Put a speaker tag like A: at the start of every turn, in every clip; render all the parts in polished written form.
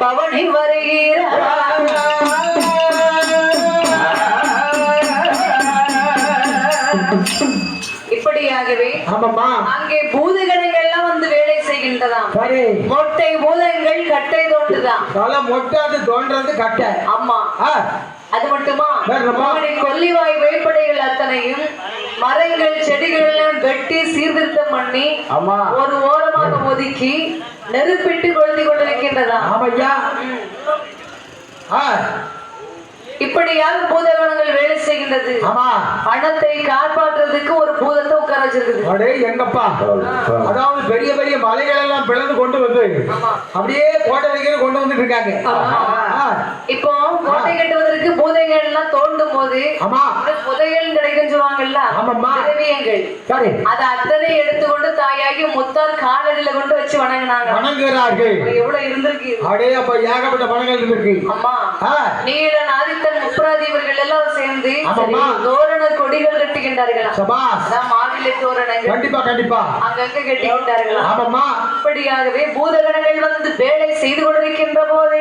A: பவனி வருகிறார். இப்படியாகவே அங்கே பூதகணங்கள் எல்லாம் வந்து வேலை செய்கின்றதாம். மொட்டை பூதங்கள் கட்டை தோண்டுதான்.
B: மொட்டை அது தோன்றது கட்டை.
A: ஆமா, அது மட்டுமா கொல்லிவாய் வேப்படைகள் அத்தனையும் மரங்கள் செடிகள் எல்லாம் வெட்டி சீர்திருத்தம் பண்ணி ஒரு ஓரமாக ஒதுக்கி நெருப்பிட்டு கொளுத்தி கொண்டிருக்கின்றதா. இப்படியாக பூதகணங்கள் வேலை செய்கின்றது. பணத்தை காப்பாற்றுறதுக்கு ஒரு பூதத்தை உட்கார வச்சிருக்குது.
B: எங்கப்பா, அதாவது பெரிய பெரிய மலைகள் எல்லாம் பிளந்து கொண்டு வந்து அப்படியே கோட்டை வைக்கிற கொண்டு வந்துட்டு இருக்காங்க.
A: இப்போ கோட்டை கட்டுவதற்கு பூதைகள் எல்லாம் தோண்டும் போது புதையல் கிடைக்கும் சொல்லுவாங்கல்ல, திரவியங்கள், அதை அத்தனை எடுத்துக்கொண்டு தாயாகி முத்தார் காலடியில கொண்டு வச்சு வணங்குறார்கள். எவ்வளவு இருந்திருக்கு,
B: ஏகப்பட்ட பணங்கள் இருக்கு.
A: அம்மா நீலன் ஆதித்தன் முப்ராதீவர்கள் எல்லாம் சேர்ந்து தோரண கொடிகள் கட்டுகின்றார்களா. மாவிலை தோரணங்கள்
B: கண்டிப்பா கண்டிப்பா
A: அங்கங்க கட்டுகின்றார்களா. இப்படியாகவே பூதகணங்கள் வந்து வேலை செய்து கொண்டிருக்கின்ற போது,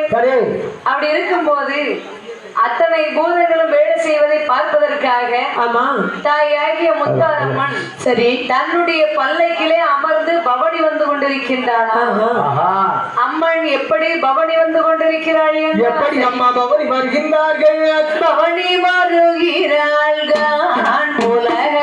A: அப்படி இருக்கும் போது அத்தனை பூதங்களும் வேலை செய்வதை பார்ப்பதற்காக தாயாகிய முத்தாரம்மன் சரி தன்னுடைய பல்லைக்கிலே அமர்ந்து பவனி வந்து கொண்டிருக்கின்றாள். அம்மன் எப்படி பவனி வந்து கொண்டிருக்கிறாள்?
B: எப்படி அம்மா பவனி வருகின்றார்கள்?
A: பவனி வருகிறாள் உலக